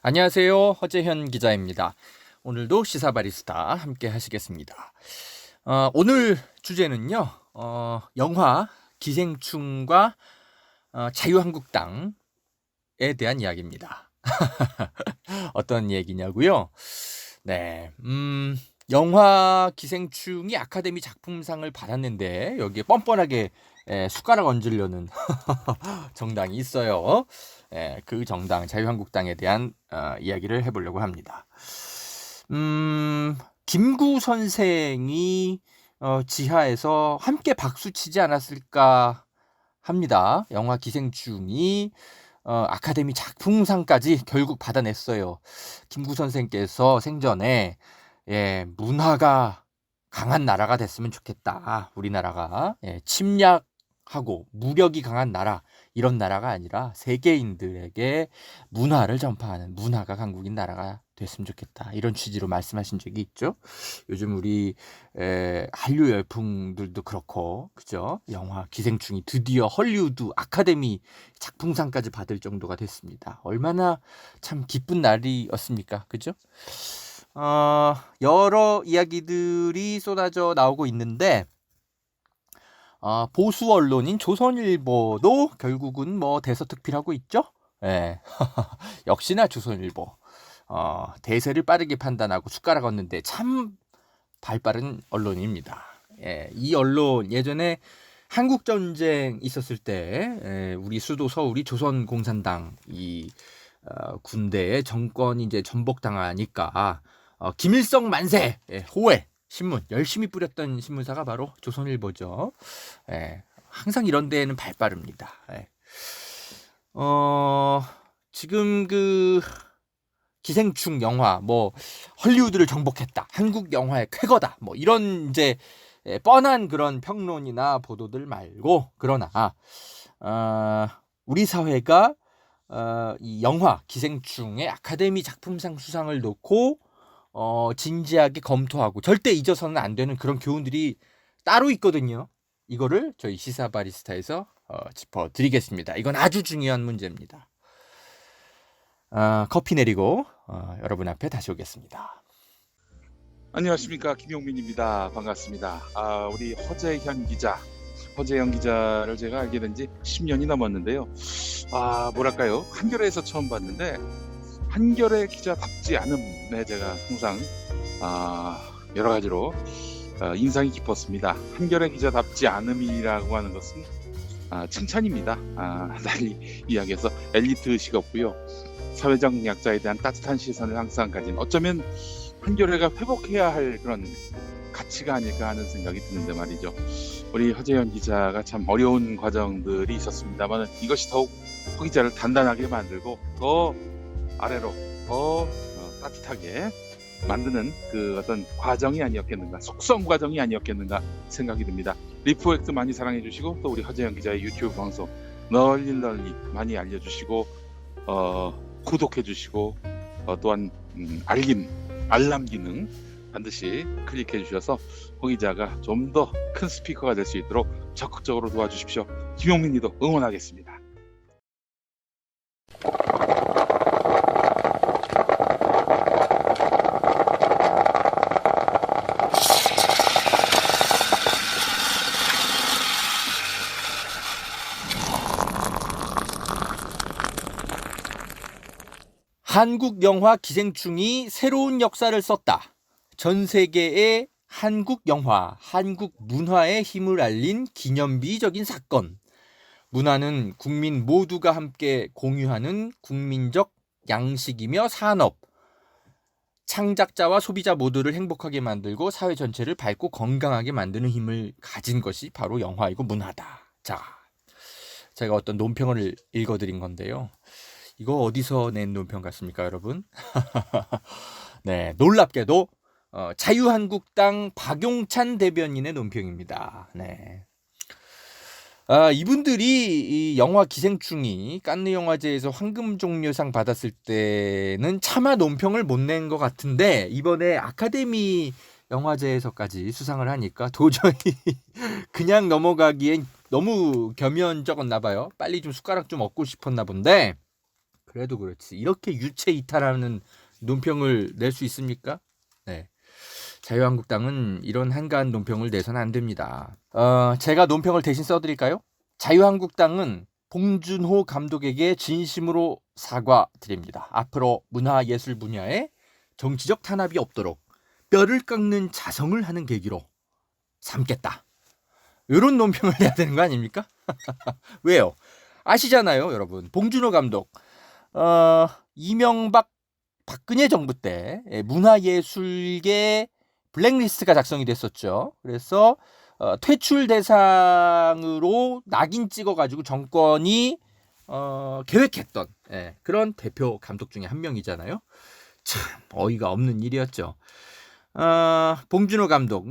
안녕하세요. 허재현 기자입니다. 오늘도 시사바리스타 함께 하시겠습니다. 오늘 주제는요. 영화 기생충과 자유한국당에 대한 이야기입니다. 어떤 얘기냐고요? 네, 영화 기생충이 아카데미 작품상을 받았는데 여기에 뻔뻔하게 숟가락 얹으려는 정당이 있어요. 그 정당 자유한국당에 대한 이야기를 해보려고 합니다. 김구 선생이 지하에서 함께 박수 치지 않았을까 합니다. 영화 기생충이 아카데미 작품상까지 결국 받아냈어요. 김구 선생께서 생전에 문화가 강한 나라가 됐으면 좋겠다. 우리나라가 침략하고 무력이 강한 나라, 이런 나라가 아니라 세계인들에게 문화를 전파하는 문화가 강국인 나라가 됐으면 좋겠다. 이런 취지로 말씀하신 적이 있죠. 요즘 우리 한류 열풍들도 그렇고, 그죠? 영화 기생충이 드디어 헐리우드 아카데미 작품상까지 받을 정도가 됐습니다. 얼마나 참 기쁜 날이었습니까? 그죠? 여러 이야기들이 쏟아져 나오고 있는데, 보수 언론인 조선일보도 결국은 뭐 대서특필하고 있죠? 예. 역시나 조선일보. 대세를 빠르게 판단하고 숟가락 얹는데 참 발빠른 언론입니다. 이 언론 예전에 한국 전쟁 있었을 때 우리 수도 서울이 조선공산당 이 군대의 정권이 이제 전복당하니까 김일성 만세 호해 신문 열심히 뿌렸던 신문사가 바로 조선일보죠. 항상 이런 데에는 발빠릅니다. 지금 그 기생충 영화 뭐 헐리우드를 정복했다, 한국 영화의 쾌거다, 뭐 이런 이제 뻔한 그런 평론이나 보도들 말고, 그러나 우리 사회가 이 영화 기생충의 아카데미 작품상 수상을 놓고 진지하게 검토하고 절대 잊어서는 안 되는 그런 교훈들이 따로 있거든요. 이거를 저희 시사바리스타에서 짚어드리겠습니다. 이건 아주 중요한 문제입니다. 커피 내리고 여러분 앞에 다시 오겠습니다. 안녕하십니까, 김용민입니다. 반갑습니다. 우리 허재현 기자를 제가 알게 된 지 10년이 넘었는데요. 뭐랄까요, 한겨레에서 처음 봤는데 한겨레 기자답지 않음에 제가 항상 여러 가지로 인상이 깊었습니다. 한겨레 기자답지 않음이라고 하는 것은 칭찬입니다. 달리 이야기해서 엘리트식 없고요, 사회적 약자에 대한 따뜻한 시선을 항상 가진, 어쩌면 한겨레가 회복해야 할 그런 가치가 아닐까 하는 생각이 드는데 말이죠. 우리 허재현 기자가 참 어려운 과정들이 있었습니다만 이것이 더욱 허 기자를 단단하게 만들고 더 아래로 더 따뜻하게 만드는 그 어떤 과정이 아니었겠는가, 속성 과정이 아니었겠는가 생각이 듭니다. 리프액트 많이 사랑해 주시고, 또 우리 허재현 기자의 유튜브 방송 널리 많이 알려주시고 구독해 주시고, 또한 알람 기능 반드시 클릭해 주셔서 허 기자가 좀 더 큰 스피커가 될 수 있도록 적극적으로 도와주십시오. 김용민님도 응원하겠습니다. 한국 영화 기생충이 새로운 역사를 썼다. 전 세계의 한국 영화, 한국 문화의 힘을 알린 기념비적인 사건. 문화는 국민 모두가 함께 공유하는 국민적 양식이며 산업. 창작자와 소비자 모두를 행복하게 만들고 사회 전체를 밝고 건강하게 만드는 힘을 가진 것이 바로 영화이고 문화다. 자, 제가 어떤 논평을 읽어드린 건데요. 이거 어디서 낸 논평 같습니까, 여러분? 네, 놀랍게도 자유한국당 박용찬 대변인의 논평입니다. 네. 이분들이 이 영화 기생충이 칸느 영화제에서 황금종려상 받았을 때는 차마 논평을 못 낸 것 같은데, 이번에 아카데미 영화제에서까지 수상을 하니까 도저히 그냥 넘어가기엔 너무 겸연쩍었나 봐요. 빨리 좀 숟가락 좀 얻고 싶었나 본데, 그래도 그렇지. 이렇게 유체 이탈하는 논평을 낼 수 있습니까? 네. 자유한국당은 이런 한가한 논평을 내서는 안 됩니다. 제가 논평을 대신 써드릴까요? 자유한국당은 봉준호 감독에게 진심으로 사과드립니다. 앞으로 문화예술 분야에 정치적 탄압이 없도록 뼈를 깎는 자성을 하는 계기로 삼겠다. 이런 논평을 해야 되는 거 아닙니까? 왜요? 아시잖아요, 여러분. 봉준호 감독. 이명박 박근혜 정부 때 문화예술계 블랙리스트가 작성이 됐었죠. 그래서 퇴출 대상으로 낙인 찍어가지고 정권이 계획했던 그런 대표 감독 중에 한 명이잖아요. 참 어이가 없는 일이었죠. 봉준호 감독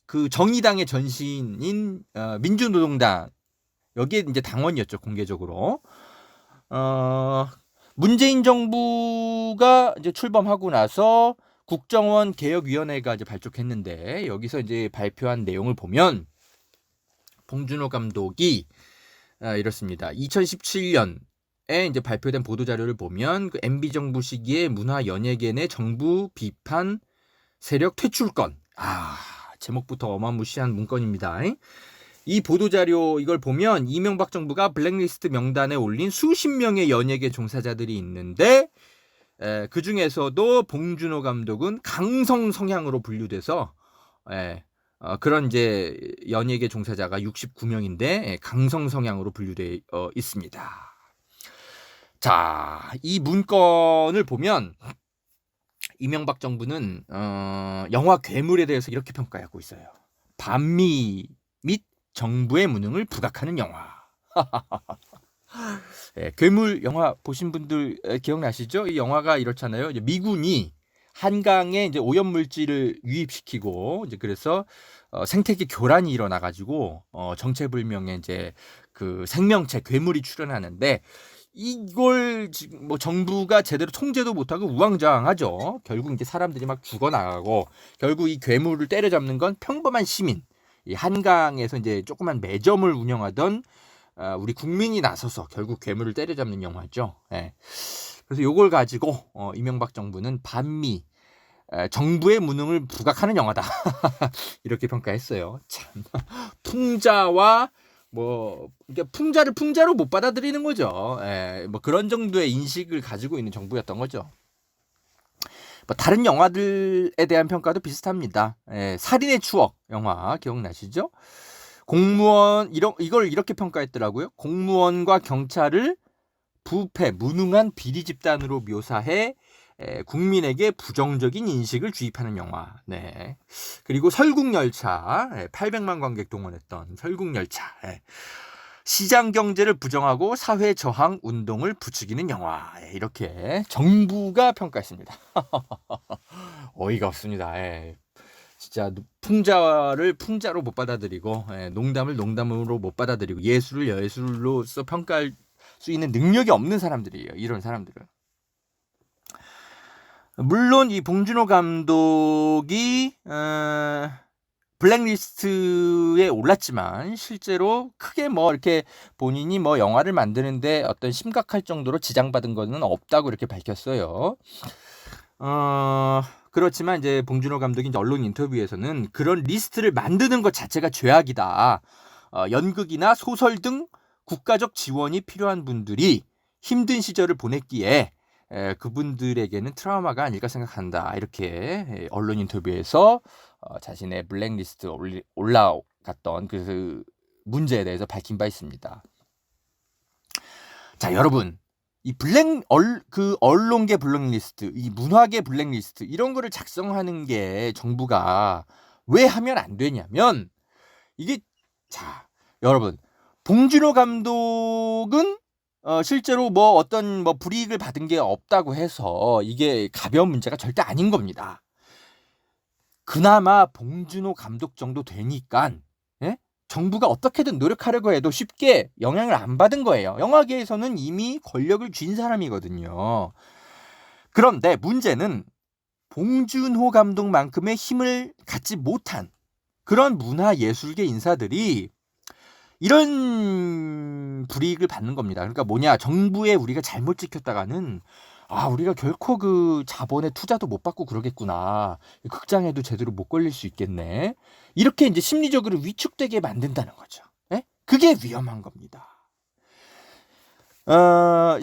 그 정의당의 전신인 민주노동당 여기에 이제 당원이었죠, 공개적으로. 문재인 정부가 이제 출범하고 나서 국정원 개혁위원회가 이제 발족했는데 여기서 이제 발표한 내용을 보면 봉준호 감독이 이렇습니다. 2017년에 이제 발표된 보도 자료를 보면 그 MB 정부 시기에 문화 연예계 내 정부 비판 세력 퇴출건. 제목부터 어마무시한 문건입니다. 이 보도자료 이걸 보면 이명박 정부가 블랙리스트 명단에 올린 수십 명의 연예계 종사자들이 있는데 그 중에서도 봉준호 감독은 강성 성향으로 분류돼서 그런 이제 연예계 종사자가 69명인데 강성 성향으로 분류되어 있습니다. 자, 이 문건을 보면 이명박 정부는 영화 괴물에 대해서 이렇게 평가하고 있어요. 반미 및 정부의 무능을 부각하는 영화. 괴물 영화 보신 분들 기억나시죠? 이 영화가 이렇잖아요. 이제 미군이 한강에 이제 오염물질을 유입시키고 이제 그래서 생태계 교란이 일어나가지고 정체불명의 이제 그 생명체 괴물이 출현하는데 이걸 지금 뭐 정부가 제대로 통제도 못하고 우왕좌왕하죠. 결국 이제 사람들이 막 죽어나가고 결국 이 괴물을 때려잡는 건 평범한 시민. 이 한강에서 이제 조그만 매점을 운영하던 우리 국민이 나서서 결국 괴물을 때려잡는 영화죠. 그래서 이걸 가지고 이명박 정부는 반미 정부의 무능을 부각하는 영화다. 이렇게 평가했어요. 참 풍자와 그러니까 풍자를 풍자로 못 받아들이는 거죠. 뭐 그런 정도의 인식을 가지고 있는 정부였던 거죠. 뭐 다른 영화들에 대한 평가도 비슷합니다. 살인의 추억 영화 기억나시죠? 공무원 이걸 이렇게 평가했더라고요. 공무원과 경찰을 부패, 무능한 비리 집단으로 묘사해 국민에게 부정적인 인식을 주입하는 영화. 네. 그리고 설국열차 800만 관객 동원했던 설국열차. 시장 경제를 부정하고 사회 저항 운동을 부추기는 영화. 이렇게 정부가 평가했습니다. 어이가 없습니다. 진짜 풍자를 풍자로 못 받아들이고 농담을 농담으로 못 받아들이고 예술을 예술로서 평가할 수 있는 능력이 없는 사람들이에요. 이런 사람들은. 물론 이 봉준호 감독이 블랙리스트에 올랐지만 실제로 크게 뭐 이렇게 본인이 뭐 영화를 만드는데 어떤 심각할 정도로 지장받은 거는 없다고 이렇게 밝혔어요. 그렇지만 이제 봉준호 감독이 이제 언론 인터뷰에서는 그런 리스트를 만드는 것 자체가 죄악이다. 연극이나 소설 등 국가적 지원이 필요한 분들이 힘든 시절을 보냈기에 그분들에게는 트라우마가 아닐까 생각한다. 이렇게 언론 인터뷰에서 자신의 블랙리스트 올라갔던 그 문제에 대해서 밝힌 바 있습니다. 자, 여러분. 이 언론계 블랙리스트, 이 문화계 블랙리스트 이런 거를 작성하는 게 정부가 왜 하면 안 되냐면 이게 자, 여러분. 봉준호 감독은 실제로 뭐 어떤 뭐 불이익을 받은 게 없다고 해서 이게 가벼운 문제가 절대 아닌 겁니다. 그나마 봉준호 감독 정도 되니까 정부가 어떻게든 노력하려고 해도 쉽게 영향을 안 받은 거예요. 영화계에서는 이미 권력을 쥔 사람이거든요. 그런데 문제는 봉준호 감독만큼의 힘을 갖지 못한 그런 문화예술계 인사들이 이런 불이익을 받는 겁니다. 그러니까 뭐냐, 정부에 우리가 잘못 지켰다가는 우리가 결코 그 자본의 투자도 못 받고 그러겠구나. 극장에도 제대로 못 걸릴 수 있겠네. 이렇게 이제 심리적으로 위축되게 만든다는 거죠. 예? 그게 위험한 겁니다.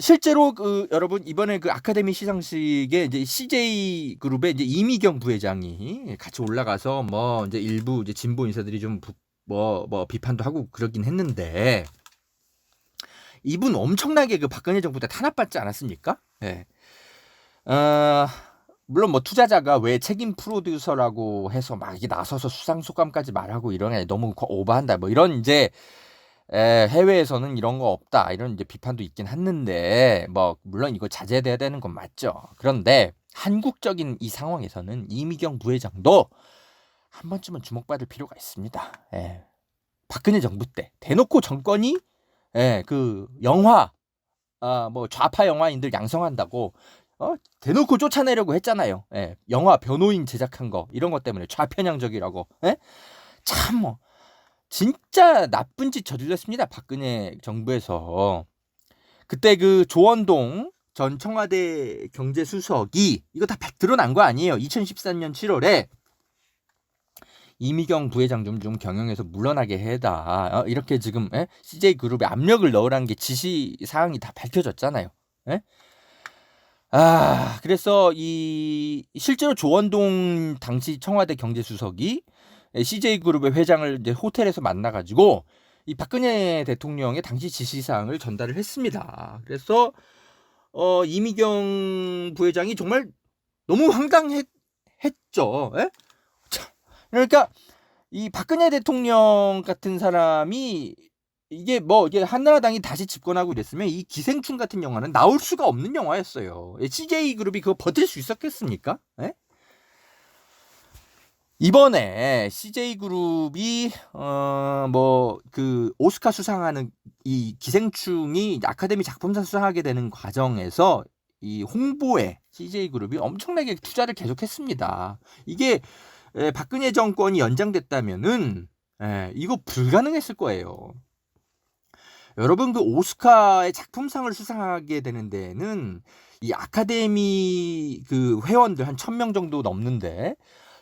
실제로 여러분 이번에 그 아카데미 시상식에 이제 CJ 그룹의 이제 이미경 부회장이 같이 올라가서 뭐 이제 일부 이제 진보 인사들이 좀 비판도 하고 그러긴 했는데, 이분 엄청나게 그 박근혜 정부 때 탄압받지 않았습니까? 예. 물론 뭐 투자자가 왜 책임 프로듀서라고 해서 막 이게 나서서 수상 소감까지 말하고 이런 게 너무 오버한다, 뭐 이런 이제 해외에서는 이런 거 없다, 이런 이제 비판도 있긴 했는데, 뭐 물론 이거 자제돼야 되는 건 맞죠. 그런데 한국적인 이 상황에서는 이미경 부회장도 한 번쯤은 주목받을 필요가 있습니다. 예. 박근혜 정부 때 대놓고 정권이 그 영화 뭐 좌파 영화인들 양성한다고 대놓고 쫓아내려고 했잖아요. 예. 영화 변호인 제작한 거 이런 것 때문에 좌편향적이라고. 예? 참 뭐 진짜 나쁜 짓 저질렀습니다. 박근혜 정부에서. 그때 그 조원동 전 청와대 경제수석이 이거 다 드러난 거 아니에요. 2013년 7월에 이미경 부회장 좀 경영에서 물러나게 해다. 이렇게 지금 CJ 그룹에 압력을 넣으라는 게 지시 사항이 다 밝혀졌잖아요. 예? 그래서 이 실제로 조원동 당시 청와대 경제수석이 CJ 그룹의 회장을 이제 호텔에서 만나가지고 이 박근혜 대통령의 당시 지시사항을 전달을 했습니다. 그래서 이미경 부회장이 정말 너무 황당했죠. 예? 그러니까 이 박근혜 대통령 같은 사람이 이게 한나라당이 다시 집권하고 이랬으면 이 기생충 같은 영화는 나올 수가 없는 영화였어요. CJ 그룹이 그거 버틸 수 있었겠습니까? 예? 이번에 CJ 그룹이 그 오스카 수상하는 이 기생충이 아카데미 작품상 수상하게 되는 과정에서 이 홍보에 CJ 그룹이 엄청나게 투자를 계속했습니다. 이게 박근혜 정권이 연장됐다면은 이거 불가능했을 거예요. 여러분, 그 오스카의 작품상을 수상하게 되는 데는 이 아카데미 그 회원들 한 1000명 정도 넘는데,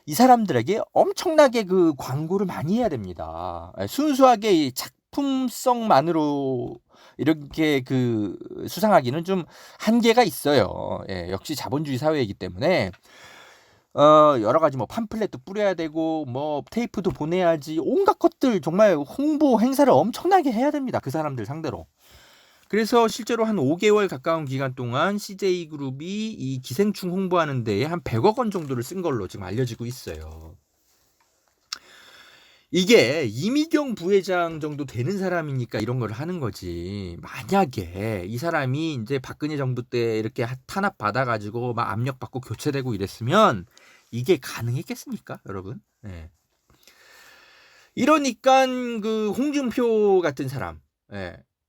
이 사람들에게 엄청나게 그 광고를 많이 해야 됩니다. 순수하게 이 작품성만으로 이렇게 그 수상하기는 좀 한계가 있어요. 역시 자본주의 사회이기 때문에 여러 가지 뭐 팜플렛도 뿌려야 되고 뭐 테이프도 보내야지, 온갖 것들 정말 홍보 행사를 엄청나게 해야 됩니다. 그 사람들 상대로. 그래서 실제로 한 5개월 가까운 기간 동안 CJ 그룹이 이 기생충 홍보하는 데에 한 100억 원 정도를 쓴 걸로 지금 알려지고 있어요. 이게 이미경 부회장 정도 되는 사람이니까 이런 걸 하는 거지. 만약에 이 사람이 이제 박근혜 정부 때 이렇게 탄압 받아가지고 막 압력받고 교체되고 이랬으면 이게 가능했겠습니까, 여러분? 네. 이러니까 그 홍준표 같은 사람,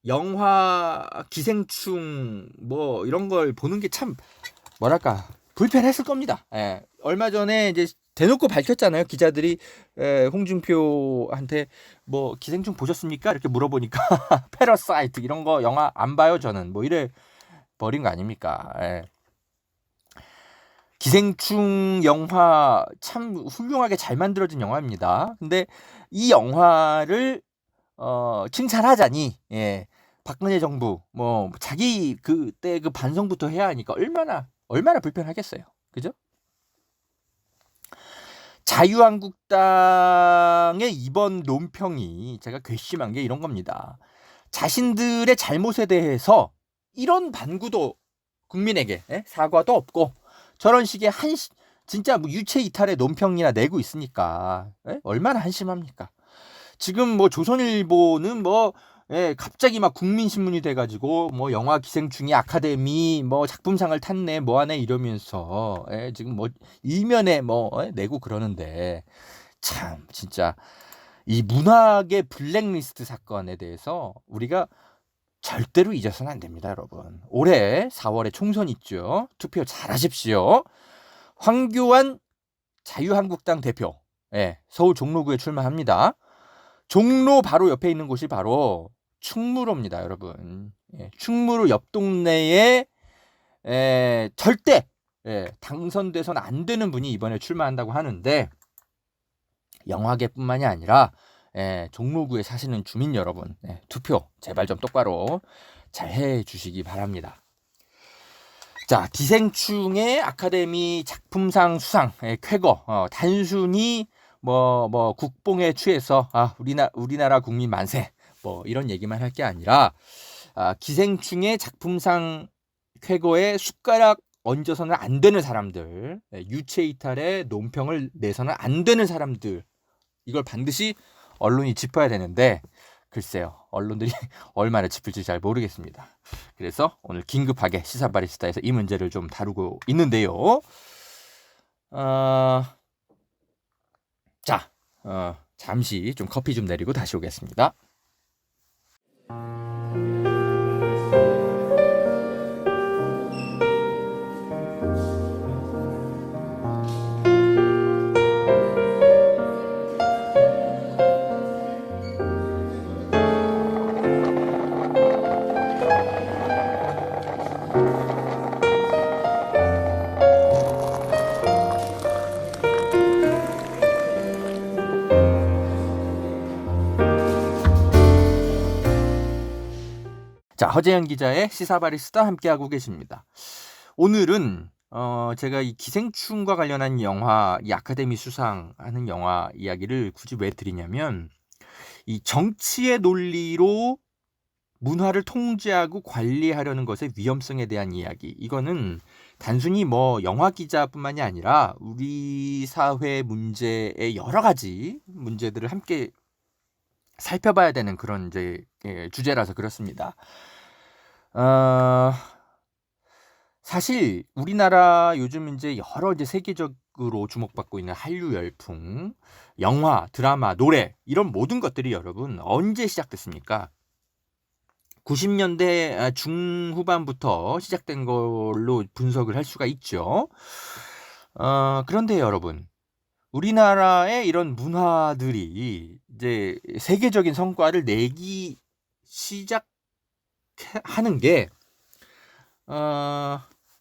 영화 기생충 뭐 이런 걸 보는 게 참 뭐랄까 불편했을 겁니다. 얼마 전에 이제 대놓고 밝혔잖아요. 기자들이 홍준표한테 뭐 기생충 보셨습니까? 이렇게 물어보니까 패러사이트 이런 거 영화 안 봐요 저는, 뭐 이래 버린 거 아닙니까? 기생충 영화 참 훌륭하게 잘 만들어진 영화입니다. 근데 이 영화를 칭찬하자니 박근혜 정부 뭐 자기 그때 그 반성부터 해야 하니까 얼마나 불편하겠어요. 그죠? 자유한국당의 이번 논평이 제가 괘씸한 게 이런 겁니다. 자신들의 잘못에 대해서 이런 반구도 국민에게 사과도 없고 저런 식의 진짜 뭐 유체 이탈의 논평이나 내고 있으니까 얼마나 한심합니까? 지금 뭐 조선일보는 갑자기 막 국민신문이 돼가지고 뭐 영화 기생충이 아카데미 뭐 작품상을 탔네 뭐하네 이러면서 지금 뭐 일면에 내고 그러는데, 참 진짜 이 문학의 블랙리스트 사건에 대해서 우리가 절대로 잊어서는 안 됩니다, 여러분. 올해 4월에 총선 있죠. 투표 잘하십시오. 황교안 자유한국당 대표, 서울 종로구에 출마합니다. 종로 바로 옆에 있는 곳이 바로 충무로입니다, 여러분. 충무로 옆 동네에 절대 당선돼서는 안 되는 분이 이번에 출마한다고 하는데, 영화계뿐만이 아니라 종로구에 사시는 주민 여러분, 투표 제발 좀 똑바로 잘 해주시기 바랍니다. 자, 기생충의 아카데미 작품상 수상 쾌거, 단순히 뭐 국뽕에 취해서 우리나라 국민 만세 뭐 이런 얘기만 할 게 아니라, 기생충의 작품상 쾌거에 숟가락 얹어서는 안 되는 사람들, 유체 이탈에 논평을 내서는 안 되는 사람들, 이걸 반드시 언론이 짚어야 되는데, 글쎄요, 언론들이 얼마나 짚을지 잘 모르겠습니다. 그래서 오늘 긴급하게 시사바리스타에서 이 문제를 좀 다루고 있는데요. 잠시 좀 커피 좀 내리고 다시 오겠습니다. 자, 허재현 기자의 시사바리스타 함께하고 계십니다. 오늘은 제가 이 기생충과 관련한 영화, 이 아카데미 수상하는 영화 이야기를 굳이 왜 드리냐면, 이 정치의 논리로 문화를 통제하고 관리하려는 것의 위험성에 대한 이야기. 이거는 단순히 뭐 영화 기자뿐만이 아니라 우리 사회 문제의 여러 가지 문제들을 함께 살펴봐야 되는 그런 이제 주제라서 그렇습니다. 사실 우리나라 요즘 이제 여러 이제 세계적으로 주목받고 있는 한류 열풍, 영화, 드라마, 노래, 이런 모든 것들이 여러분 언제 시작됐습니까? 90년대 중후반부터 시작된 걸로 분석을 할 수가 있죠. 그런데 여러분, 우리나라의 이런 문화들이 이제 세계적인 성과를 내기 시작하는 게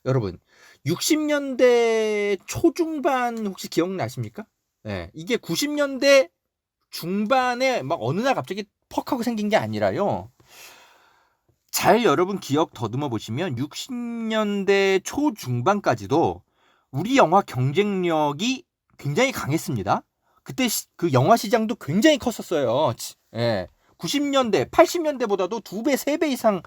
여러분 60년대 초중반 혹시 기억나십니까? 이게 90년대 중반에 막 어느 날 갑자기 퍽 하고 생긴 게 아니라요. 잘 여러분 기억 더듬어 보시면 60년대 초중반까지도 우리 영화 경쟁력이 굉장히 강했습니다. 그때 그 영화 시장도 굉장히 컸었어요. 90년대, 80년대보다도 2배, 3배 이상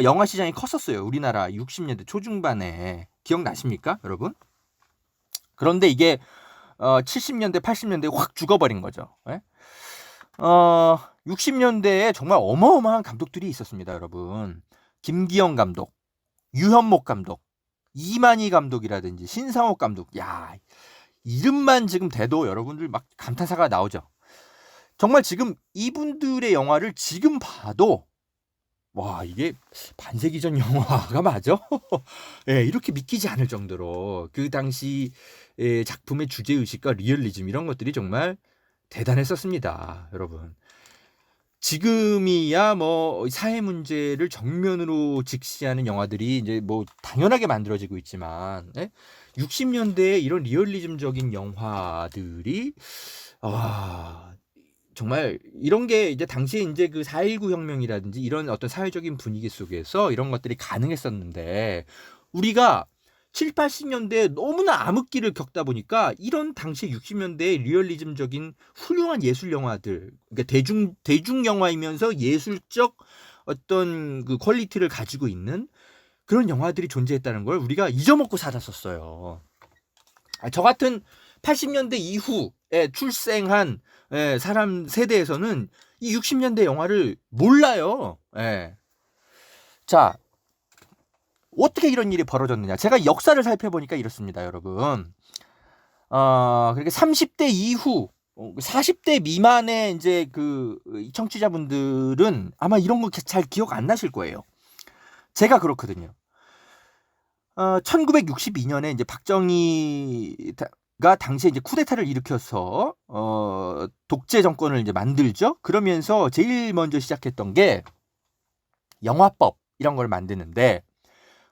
영화 시장이 컸었어요. 우리나라 60년대 초중반에. 기억나십니까, 여러분? 그런데 이게 70년대, 80년대에 확 죽어버린 거죠. 60년대에 정말 어마어마한 감독들이 있었습니다, 여러분. 김기영 감독, 유현목 감독, 이만희 감독이라든지 신상옥 감독. 야, 이름만 지금 대도 여러분들 막 감탄사가 나오죠. 정말 지금 이분들의 영화를 지금 봐도 와, 이게 반세기 전 영화가 맞아? 이렇게 믿기지 않을 정도로 그 당시 작품의 주제의식과 리얼리즘 이런 것들이 정말 대단했었습니다, 여러분. 지금이야 뭐 사회 문제를 정면으로 직시하는 영화들이 이제 뭐 당연하게 만들어지고 있지만 60년대에 이런 리얼리즘적인 영화들이 정말 이런 게 이제 당시에 이제 그 4.19 혁명이라든지 이런 어떤 사회적인 분위기 속에서 이런 것들이 가능했었는데, 우리가 7, 80년대에 너무나 암흑기를 겪다 보니까 이런 당시 60년대의 리얼리즘적인 훌륭한 예술 영화들, 그러니까 대중 영화이면서 예술적 어떤 그 퀄리티를 가지고 있는 그런 영화들이 존재했다는 걸 우리가 잊어먹고 살았었어요. 저 같은 80년대 이후에 출생한 사람 세대에서는 이 60년대 영화를 몰라요. 자, 어떻게 이런 일이 벌어졌느냐? 제가 역사를 살펴보니까 이렇습니다, 여러분. 그러니까 30대 이후, 40대 미만의 이제 그 청취자분들은 아마 이런 거 잘 기억 안 나실 거예요. 제가 그렇거든요. 1962년에 이제 박정희가 당시에 이제 쿠데타를 일으켜서 독재 정권을 이제 만들죠. 그러면서 제일 먼저 시작했던 게 영화법 이런 걸 만드는데,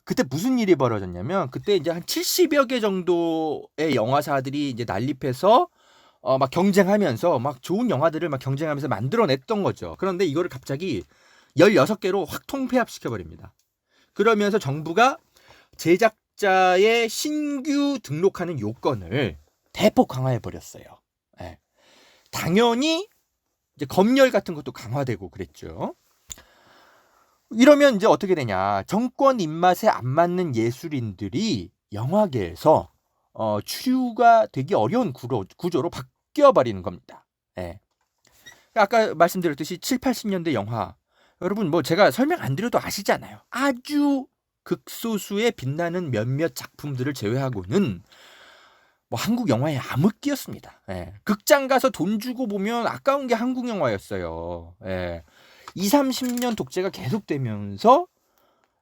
그때 무슨 일이 벌어졌냐면, 그때 이제 한 70여 개 정도의 영화사들이 이제 난립해서 막 경쟁하면서 막 좋은 영화들을 막 경쟁하면서 만들어냈던 거죠. 그런데 이거를 갑자기 16개로 확 통폐합시켜 버립니다. 그러면서 정부가 제작자의 신규 등록하는 요건을 대폭 강화해 버렸어요. 예. 당연히 이제 검열 같은 것도 강화되고 그랬죠. 이러면 이제 어떻게 되냐? 정권 입맛에 안 맞는 예술인들이 영화계에서 주류가 되기 어려운 구조로 바뀌어 버리는 겁니다. 예. 아까 말씀드렸듯이 7, 80년대 영화, 여러분 뭐 제가 설명 안 드려도 아시잖아요. 아주 극소수의 빛나는 몇몇 작품들을 제외하고는 뭐 한국 영화의 암흑기였습니다. 예. 극장 가서 돈 주고 보면 아까운 게 한국 영화였어요. 예. 20, 30년 독재가 계속되면서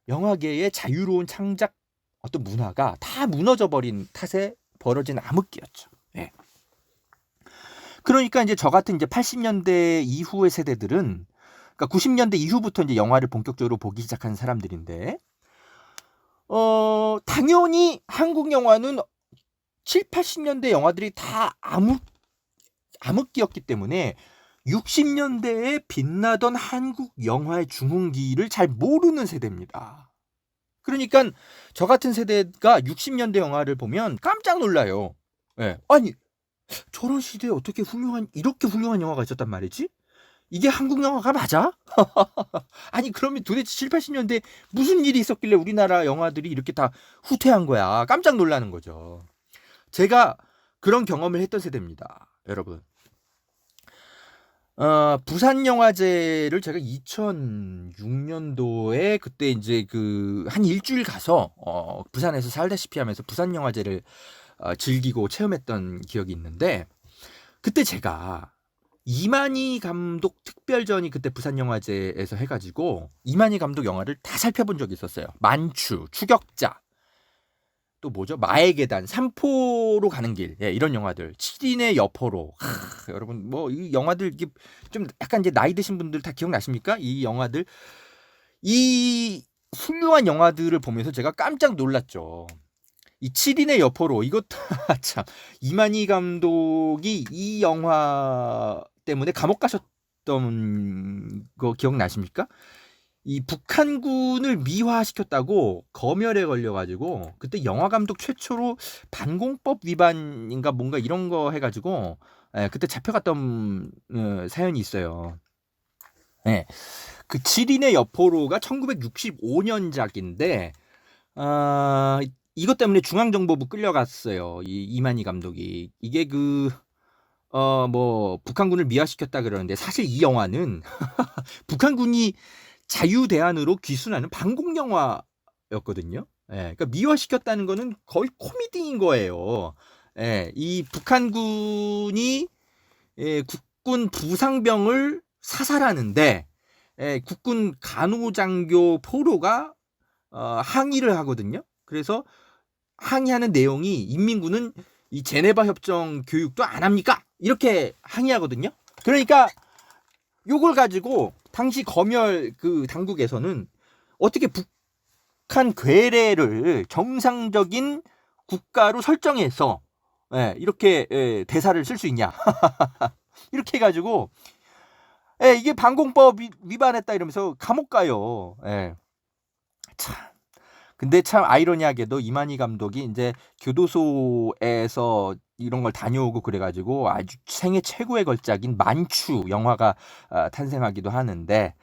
영화계의 자유로운 창작 어떤 문화가 다 무너져 버린 탓에 벌어진 암흑기였죠. 예. 그러니까 이제 저 같은 이제 80년대 이후의 세대들은, 그러니까 90년대 이후부터 이제 영화를 본격적으로 보기 시작한 사람들인데, 당연히 한국 영화는 7, 80년대 영화들이 다 암흑기였기 때문에 60년대에 빛나던 한국 영화의 중흥기를 잘 모르는 세대입니다. 그러니까 저 같은 세대가 60년대 영화를 보면 깜짝 놀라요. 예. 아니, 저런 시대에 어떻게 이렇게 훌륭한 영화가 있었단 말이지? 이게 한국 영화가 맞아? 아니, 그러면 도대체 7, 80년대 무슨 일이 있었길래 우리나라 영화들이 이렇게 다 후퇴한 거야? 깜짝 놀라는 거죠. 제가 그런 경험을 했던 세대입니다, 여러분. 부산영화제를 제가 2006년도에 그때 이제 한 일주일 가서 부산에서 살다시피 하면서 부산영화제를 즐기고 체험했던 기억이 있는데, 그때 제가 이만희 감독 특별전이 그때 부산영화제에서 해가지고 이만희 감독 영화를 다 살펴본 적이 있었어요. 만추, 추격자, 또 뭐죠? 마의 계단, 삼포로 가는 길, 예, 이런 영화들, 7인의 여포로. 여러분 뭐 이 영화들 이게 좀 약간 이제 나이 드신 분들 다 기억나십니까? 이 영화들, 이 훌륭한 영화들을 보면서 제가 깜짝 놀랐죠. 이 7인의 여포로, 이것도 참, 이만희 감독이 이 영화 때문에 감옥 가셨던 거 기억나십니까? 이 북한군을 미화시켰다고 검열에 걸려가지고 그때 영화 감독 최초로 반공법 위반인가 뭔가 이런 거 해가지고 그때 잡혀갔던 사연이 있어요. 네. 그 7인의 여포로가 1965년작인데 이것 때문에 중앙정보부 끌려갔어요. 이 이만희 감독이. 이게 뭐 북한군을 미화시켰다 그러는데, 사실 이 영화는 북한군이 자유대안으로 귀순하는 반공 영화였거든요. 예, 그러니까 미화시켰다는 거는 거의 코미디인 거예요. 예, 이 북한군이 국군 부상병을 사살하는데 국군 간호장교 포로가 항의를 하거든요. 그래서 항의하는 내용이, 인민군은 이 제네바 협정 교육도 안 합니까? 이렇게 항의하거든요. 그러니까 요걸 가지고 당시 검열 당국에서는 어떻게 북한 괴뢰를 정상적인 국가로 설정해서 이렇게 대사를 쓸 수 있냐? 이렇게 해가지고 이게 반공법 위반했다 이러면서 감옥 가요. 참. 근데 참 아이러니하게도 이만희 감독이 이제 교도소에서 이런 걸 다녀오고 그래가지고 아주 생애 최고의 걸작인 만추 영화가 탄생하기도 하는데,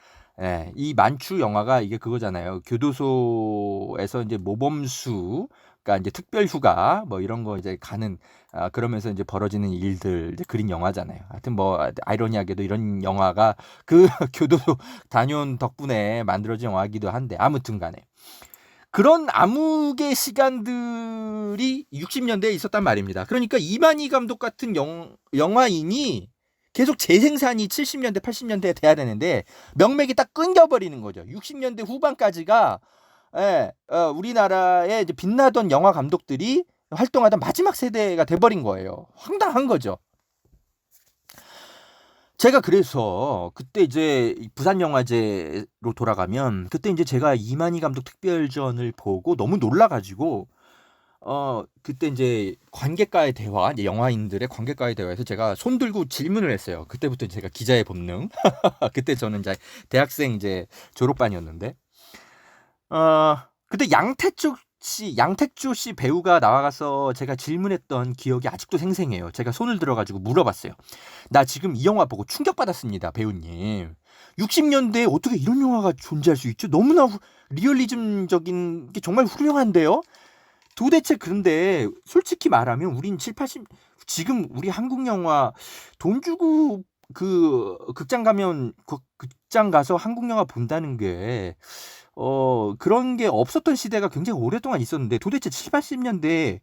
이 만추 영화가 이게 그거잖아요. 교도소에서 이제 모범수, 그러니까 이제 특별휴가 뭐 이런 거 이제 가는 그러면서 이제 벌어지는 일들 이제 그린 영화잖아요. 하여튼 뭐 아이러니하게도 이런 영화가 그 교도소 다녀온 덕분에 만들어진 영화이기도 한데, 아무튼간에 그런 암흑의 시간들이 60년대에 있었단 말입니다. 그러니까 이만희 감독 같은 영화인이 계속 재생산이 70년대, 80년대에 돼야 되는데 명맥이 딱 끊겨버리는 거죠. 60년대 후반까지가 우리나라의 이제 빛나던 영화 감독들이 활동하던 마지막 세대가 돼버린 거예요. 황당한 거죠. 제가 그래서 그때 이제 부산영화제로 돌아가면 그때 이제 제가 이만희 감독 특별전을 보고 너무 놀라가지고 그때 이제 관객과의 대화, 이제 영화인들의 관객과의 대화에서 제가 손 들고 질문을 했어요. 그때부터 제가 기자의 본능. 그때 저는 이제 대학생 이제 졸업반이었는데, 그때 양택조 씨 배우가 나와가서 제가 질문했던 기억이 아직도 생생해요. 제가 손을 들어가지고 물어봤어요. 나 지금 이 영화 보고 충격받았습니다, 배우님. 60년대에 어떻게 이런 영화가 존재할 수 있죠? 너무나 리얼리즘적인 게 정말 훌륭한데요? 도대체 그런데 솔직히 말하면 우린 7, 80 지금 우리 한국 영화 돈 주고 그 극장 가서 한국 영화 본다는 게 그런 게 없었던 시대가 굉장히 오랫동안 있었는데 도대체 7, 80년대에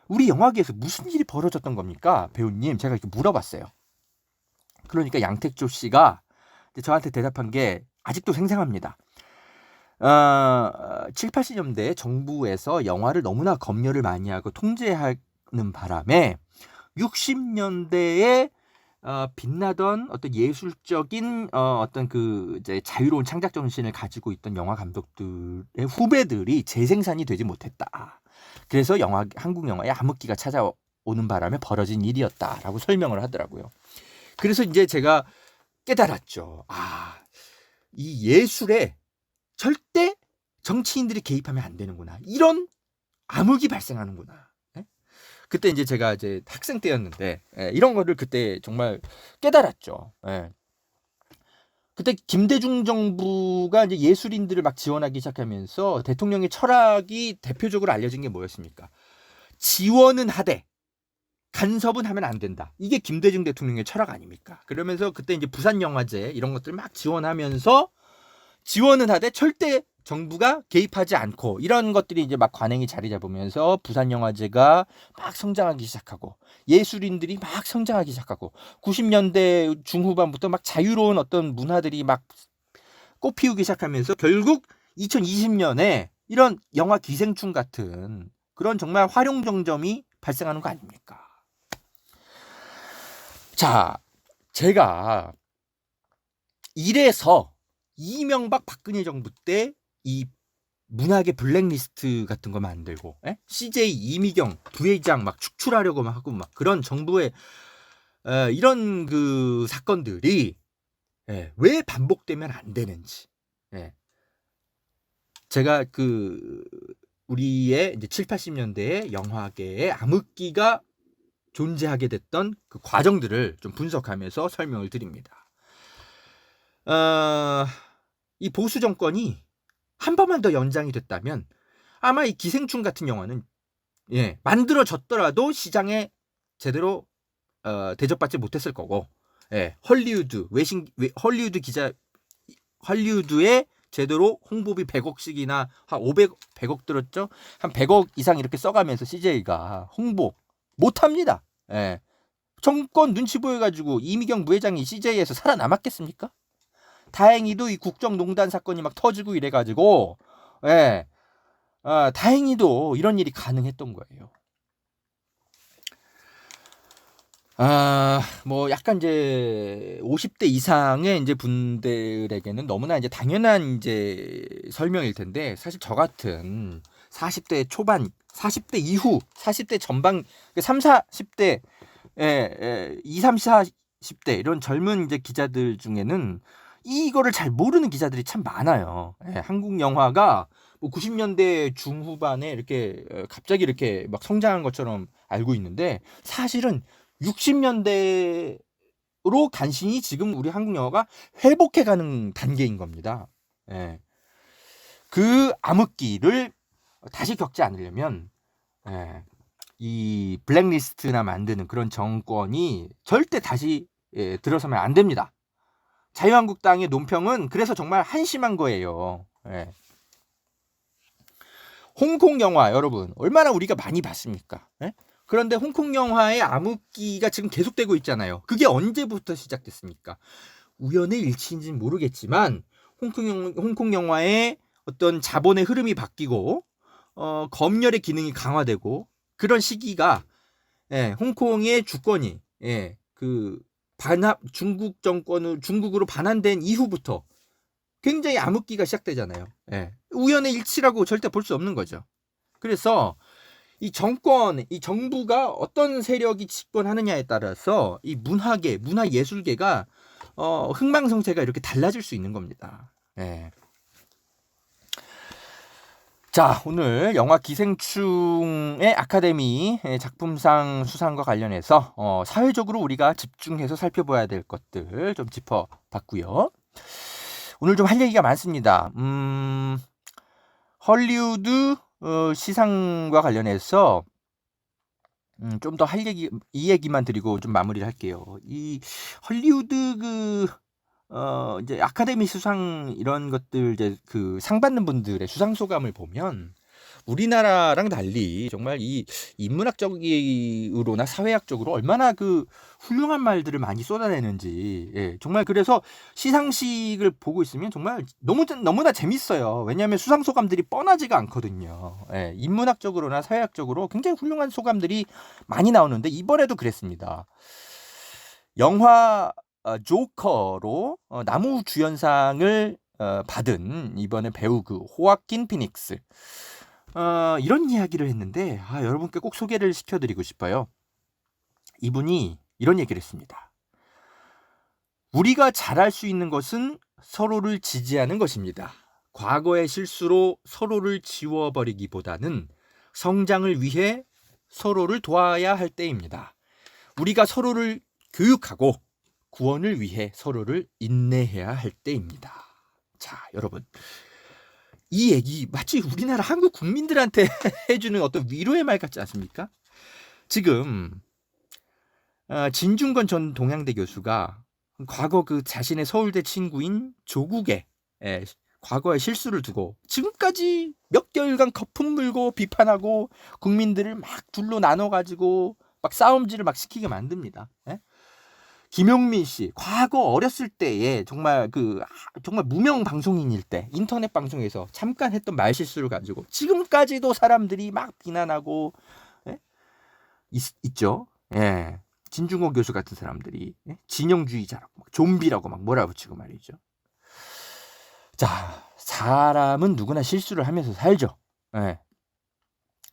우리 영화계에서 무슨 일이 벌어졌던 겁니까? 배우님, 제가 이렇게 물어봤어요. 그러니까 양택조 씨가 저한테 대답한 게 아직도 생생합니다. 7, 80년대 정부에서 영화를 너무나 검열을 많이 하고 통제하는 바람에 60년대에 빛나던 어떤 예술적인 어떤 그 이제 자유로운 창작 정신을 가지고 있던 영화 감독들의 후배들이 재생산이 되지 못했다. 그래서 한국 영화에 암흑기가 찾아오는 바람에 벌어진 일이었다라고 설명을 하더라고요. 그래서 이제 제가 깨달았죠. 이 예술에 절대 정치인들이 개입하면 안 되는구나. 이런 암흑이 발생하는구나. 그때 이제 제가 이제 학생 때였는데 이런 거를 그때 정말 깨달았죠. 그때 김대중 정부가 이제 예술인들을 막 지원하기 시작하면서 대통령의 철학이 대표적으로 알려진 게 뭐였습니까? 지원은 하되 간섭은 하면 안 된다. 이게 김대중 대통령의 철학 아닙니까? 그러면서 그때 이제 부산영화제 이런 것들 막 지원하면서 지원은 하되 절대 정부가 개입하지 않고 이런 것들이 이제 막 관행이 자리 잡으면서 부산영화제가 막 성장하기 시작하고 예술인들이 막 성장하기 시작하고 90년대 중후반부터 막 자유로운 어떤 문화들이 막 꽃피우기 시작하면서 결국 2020년에 이런 영화 기생충 같은 그런 정말 활용정점이 발생하는 거 아닙니까? 자, 제가 이래서 이명박 박근혜 정부 때 이 문학의 블랙리스트 같은 거 만들고 CJ 이미경 부회장 막 축출하려고 막 하고 막 그런 정부의 이런 그 사건들이 왜 반복되면 안 되는지 제가 그 우리의 이제 7, 80년대의 영화계의 암흑기가 존재하게 됐던 그 과정들을 좀 분석하면서 설명을 드립니다. 이 보수 정권이 한 번만 더 연장이 됐다면 아마 이 기생충 같은 영화는 만들어졌더라도 시장에 제대로 대접받지 못했을 거고 헐리우드에 제대로 홍보비 100억씩이나 한 100억 들었죠? 한 100억 이상 이렇게 써가면서 CJ가 홍보 못합니다. 정권 눈치 보여가지고 이미경 부회장이 CJ에서 살아남았겠습니까? 다행히도 이 국정농단 사건이 막 터지고 이래가지고 다행히도 이런 일이 가능했던 거예요. 뭐 약간 이제 50대 이상의 이제 분들에게는 너무나 이제 당연한 이제 설명일 텐데 사실 저 같은 40대 초반, 40대 이후, 40대 전반, 3, 40대, 2, 3, 40대 이런 젊은 이제 기자들 중에는 이거를 잘 모르는 기자들이 참 많아요. 한국 영화가 뭐 90년대 중후반에 이렇게 갑자기 이렇게 막 성장한 것처럼 알고 있는데 사실은 60년대로 간신히 지금 우리 한국 영화가 회복해가는 단계인 겁니다. 그 암흑기를 다시 겪지 않으려면 이 블랙리스트나 만드는 그런 정권이 절대 다시 들어서면 안 됩니다. 자유한국당의 논평은 그래서 정말 한심한 거예요. 홍콩 영화 여러분 얼마나 우리가 많이 봤습니까? 그런데 홍콩 영화의 암흑기가 지금 계속되고 있잖아요. 그게 언제부터 시작됐습니까? 우연의 일치인지는 모르겠지만 홍콩 영화의 어떤 자본의 흐름이 바뀌고 검열의 기능이 강화되고 그런 시기가 홍콩의 주권이 그 반합 중국 정권을 중국으로 반환된 이후부터 굉장히 암흑기가 시작되잖아요. 우연의 일치라고 절대 볼 수 없는 거죠. 그래서 이 정권, 이 정부가 어떤 세력이 집권하느냐에 따라서 이 문화계, 문화예술계가 흥망성쇠가 이렇게 달라질 수 있는 겁니다. 자, 오늘 영화 기생충의 아카데미 작품상 수상과 관련해서 사회적으로 우리가 집중해서 살펴봐야 될 것들 좀 짚어봤고요. 오늘 좀 할 얘기가 많습니다. 헐리우드 시상과 관련해서 좀 더 이 얘기만 드리고 좀 마무리를 할게요. 이 헐리우드 이제 아카데미 수상 이런 것들 이제 그 상 받는 분들의 수상 소감을 보면 우리나라랑 달리 정말 이 인문학적으로나 사회학적으로 얼마나 그 훌륭한 말들을 많이 쏟아내는지 정말 그래서 시상식을 보고 있으면 정말 너무나 재밌어요. 왜냐하면 수상 소감들이 뻔하지가 않거든요. 인문학적으로나 사회학적으로 굉장히 훌륭한 소감들이 많이 나오는데 이번에도 그랬습니다. 영화 조커로 나무 주연상을 받은 이번에 배우 그 호아킨 피닉스 이런 이야기를 했는데 여러분께 꼭 소개를 시켜드리고 싶어요. 이분이 이런 얘기를 했습니다. 우리가 잘할 수 있는 것은 서로를 지지하는 것입니다. 과거의 실수로 서로를 지워버리기보다는 성장을 위해 서로를 도와야 할 때입니다. 우리가 서로를 교육하고 구원을 위해 서로를 인내해야 할 때입니다. 자, 여러분. 이 얘기 마치 우리나라 한국 국민들한테 해주는 어떤 위로의 말 같지 않습니까? 지금 진중권 전 동양대 교수가 과거 그 자신의 서울대 친구인 조국의 과거의 실수를 두고 지금까지 몇 개월간 거품 물고 비판하고 국민들을 막 둘로 나눠가지고 막 싸움질을 막 시키게 만듭니다. 김용민 씨 과거 어렸을 때에 정말 무명 방송인일 때 인터넷 방송에서 잠깐 했던 말실수를 가지고 지금까지도 사람들이 막 비난하고 있죠. 진중권 교수 같은 사람들이 진영주의자라고 막 좀비라고 막 몰아붙이고 말이죠. 자, 사람은 누구나 실수를 하면서 살죠.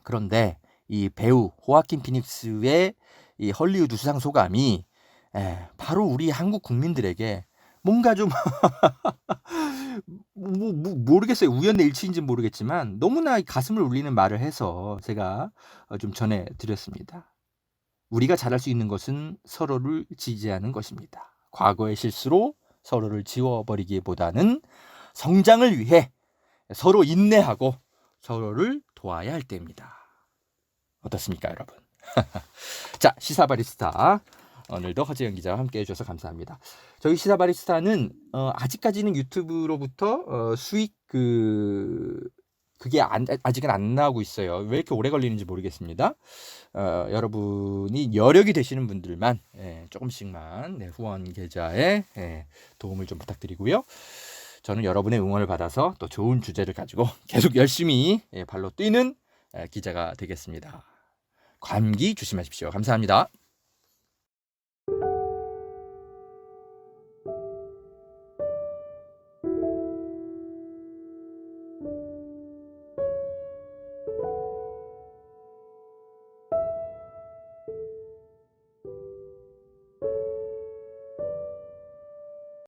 그런데 이 배우 호아킨 피닉스의 이 헐리우드 수상 소감이 바로 우리 한국 국민들에게 뭔가 좀 모르겠어요. 우연의 일치인지는 모르겠지만 너무나 가슴을 울리는 말을 해서 제가 좀 전해드렸습니다. 우리가 잘할 수 있는 것은 서로를 지지하는 것입니다. 과거의 실수로 서로를 지워버리기보다는 성장을 위해 서로 인내하고 서로를 도와야 할 때입니다. 어떻습니까, 여러분? 자, 시사바리스타 오늘도 허재영 기자와 함께 해주셔서 감사합니다. 저희 시사바리스타는 아직까지는 유튜브로부터 수익 그게 아직은 안 나오고 있어요. 왜 이렇게 오래 걸리는지 모르겠습니다. 여러분이 여력이 되시는 분들만 조금씩만 후원 계좌에 도움을 좀 부탁드리고요. 저는 여러분의 응원을 받아서 또 좋은 주제를 가지고 계속 열심히 발로 뛰는 기자가 되겠습니다. 감기 조심하십시오. 감사합니다.